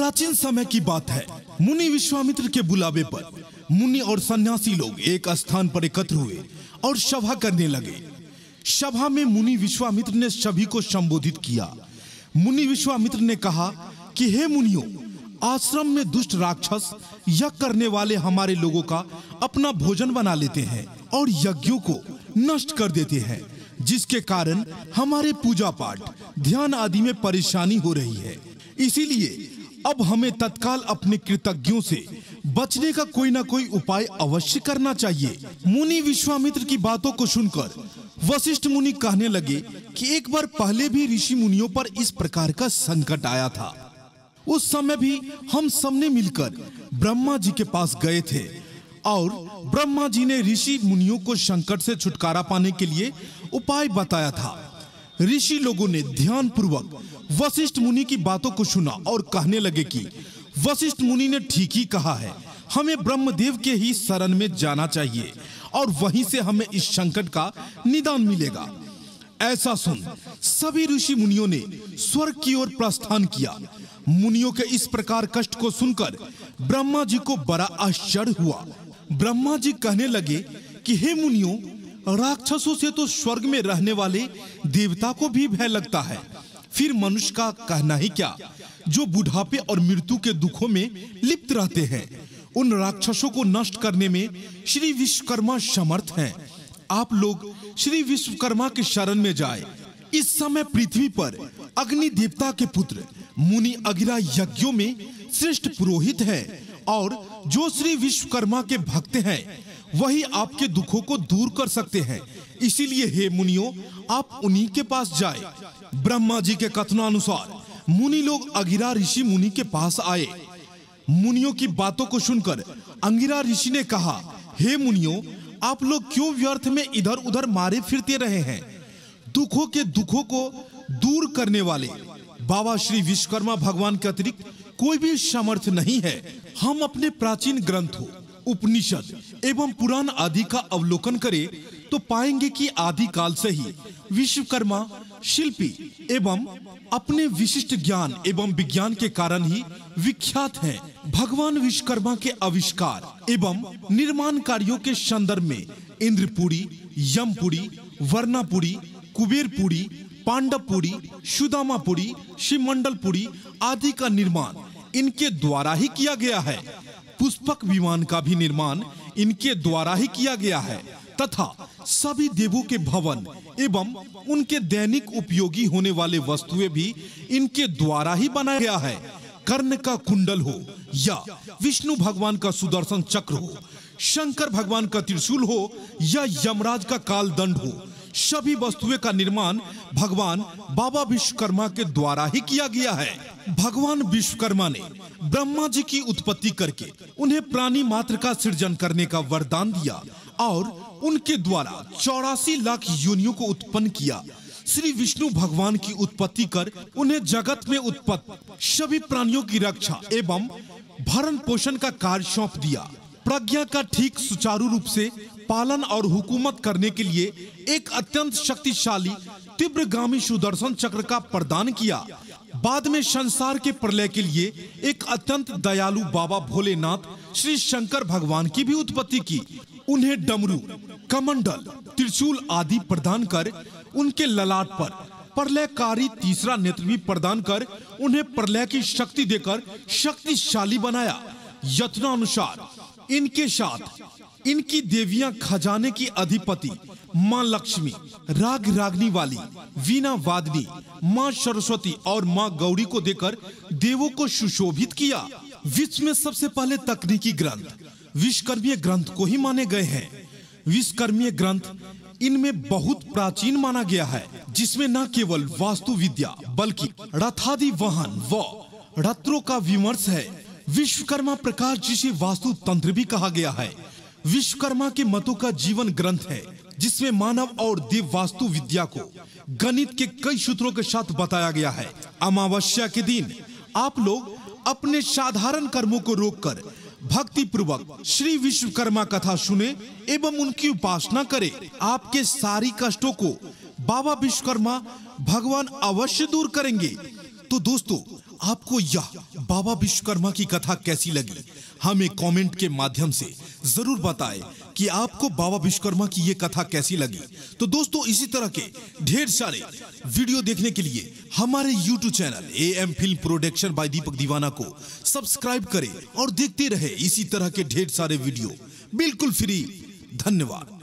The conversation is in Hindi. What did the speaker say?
प्राचीन समय की बात है। मुनि विश्वामित्र के बुलावे पर मुनि और सन्यासी लोग एक स्थान पर एकत्र हुए और सभा करने लगे। सभा में मुनि विश्वामित्र ने सभी को संबोधित किया। मुनि विश्वामित्र ने कहा कि हे मुनियों, आश्रम में दुष्ट राक्षस यज्ञ करने वाले हमारे लोगों का अपना भोजन बना लेते हैं और यज्ञों को नष्ट कर देते हैं, जिसके कारण हमारे पूजा पाठ, ध्यान आदि में परेशानी हो रही है। इसीलिए अब हमें तत्काल अपने कृतज्ञों से बचने का कोई ना कोई उपाय अवश्य करना चाहिए। मुनि विश्वामित्र की बातों को सुनकर वशिष्ठ मुनि कहने लगे कि एक बार पहले भी ऋषि मुनियों पर इस प्रकार का संकट आया था। उस समय भी हम सबने मिलकर ब्रह्मा जी के पास गए थे और ब्रह्मा जी ने ऋषि मुनियों को संकट से छुटकारा पाने के लिए उपाय बताया था। ऋषि लोगों ने ध्यान पूर्वक वशिष्ठ मुनि की बातों को सुना और कहने लगे कि वशिष्ठ मुनि ने ठीक ही कहा है, हमें ब्रह्मदेव के ही शरण में जाना चाहिए और वहीं से हमें इस संकट का निदान मिलेगा। ऐसा सुन सभी ऋषि मुनियों ने स्वर्ग की ओर प्रस्थान किया। मुनियों के इस प्रकार कष्ट को सुनकर ब्रह्मा जी को बड़ा आश्चर्य हुआ। ब्रह्मा जी कहने लगे कि हे मुनियों, राक्षसों से तो स्वर्ग में रहने वाले देवता को भी भय लगता है, फिर मनुष्य का कहना ही क्या, जो बुढ़ापे और मृत्यु के दुखों में लिप्त रहते हैं। उन राक्षसों को नष्ट करने में श्री विश्वकर्मा समर्थ हैं। आप लोग श्री विश्वकर्मा के शरण में जाए। इस समय पृथ्वी पर अग्नि देवता के पुत्र मुनि अगिरा यज्ञों में श्रेष्ठ पुरोहित है और जो श्री विश्वकर्मा के भक्त हैं वही आपके दुखों को दूर कर सकते हैं। इसीलिए हे मुनियों, आप उन्हीं के पास जाए। ब्रह्मा जी के कथनानुसार मुनि लोग अंगिरा ऋषि मुनि के पास आए। मुनियों की बातों को सुनकर अंगिरा ऋषि ने कहा, हे मुनियों, आप लोग क्यों व्यर्थ में इधर उधर मारे फिरते रहे हैं? दुखों को दूर करने वाले बाबा श्री विश्वकर्मा भगवान के अतिरिक्त कोई भी समर्थ नहीं है। हम अपने प्राचीन ग्रंथों, उपनिषद एवं पुराण आदि का अवलोकन करें तो पाएंगे कि आदि काल से ही विश्वकर्मा शिल्पी एवं अपने विशिष्ट ज्ञान एवं विज्ञान के कारण ही विख्यात हैं। भगवान विश्वकर्मा के आविष्कार एवं निर्माण कार्यों के संदर्भ में इंद्रपुरी, यमपुरी, वर्णापुरी, कुबेरपुरी, पांडवपुरी, सुदामापुरी, शिवमंडलपुरी आदि का निर्माण इनके द्वारा ही किया गया है। पुष्पक विमान का भी निर्माण इनके द्वारा ही किया गया है तथा सभी देवों के भवन एवं उनके दैनिक उपयोगी होने वाले वस्तुएं भी इनके द्वारा ही बनाया गया है। कर्ण का कुंडल हो या विष्णु भगवान का सुदर्शन चक्र हो, शंकर भगवान का त्रिशूल हो या यमराज का काल दंड हो, सभी वस्तुएं का निर्माण भगवान बाबा विश्वकर्मा के द्वारा ही किया गया है। भगवान विश्वकर्मा ने ब्रह्मा जी की उत्पत्ति करके उन्हें प्राणी मात्र का सृजन करने का वरदान दिया और उनके द्वारा 84 लाख योनियों को उत्पन्न किया। श्री विष्णु भगवान की उत्पत्ति कर उन्हें जगत में उत्पन्न सभी प्राणियों की रक्षा एवं भरण पोषण का कार्य सौंप दिया। प्रज्ञा का ठीक सुचारू रूप से पालन और हुकूमत करने के लिए एक अत्यंत शक्तिशाली तीव्रगामी सुदर्शन चक्र का प्रदान किया। बाद में संसार के प्रलय के लिए एक अत्यंत दयालु बाबा भोलेनाथ श्री शंकर भगवान की भी उत्पत्ति की। उन्हें डमरू, कमंडल, त्रिशूल आदि प्रदान कर उनके ललाट पर प्रलयकारी तीसरा नेत्र भी प्रदान कर उन्हें प्रलय की शक्ति देकर शक्तिशाली बनाया। यत्नानुसार इनके साथ इनकी देवियां खजाने की अधिपति माँ लक्ष्मी, राग रागनी वाली, वीणा वादनी माँ सरस्वती और माँ गौरी को देकर देवों को सुशोभित किया। विश्व में सबसे पहले तकनीकी ग्रंथ विश्वकर्मीय ग्रंथ को ही माने गए हैं। विश्वकर्मीय ग्रंथ इनमें बहुत प्राचीन माना गया है, जिसमें न केवल वास्तु विद्या बल्कि रथादि वाहन व रत्नों का विमर्श है। विश्वकर्मा प्रकाश जिसे वास्तु तंत्र भी कहा गया है, विश्वकर्मा के मतों का जीवन ग्रंथ है, जिसमें मानव और देव वास्तु विद्या को गणित के कई सूत्रों के साथ बताया गया है। अमावस्या के दिन आप लोग अपने साधारण कर्मों को रोककर भक्ति पूर्वक श्री विश्वकर्मा कथा सुने एवं उनकी उपासना करें। आपके सारी कष्टों को बाबा विश्वकर्मा भगवान अवश्य दूर करेंगे। तो दोस्तों, आपको यह बाबा विश्वकर्मा की कथा कैसी लगी, हमें कमेंट के माध्यम से जरूर बताएं कि आपको बाबा विश्वकर्मा की ये कथा कैसी लगी। तो दोस्तों, इसी तरह के ढेर सारे वीडियो देखने के लिए हमारे YouTube channel AM film production by Deepak Deewana को सब्सक्राइब करें और देखते रहे इसी तरह के ढेर सारे वीडियो बिल्कुल फ्री। धन्यवाद।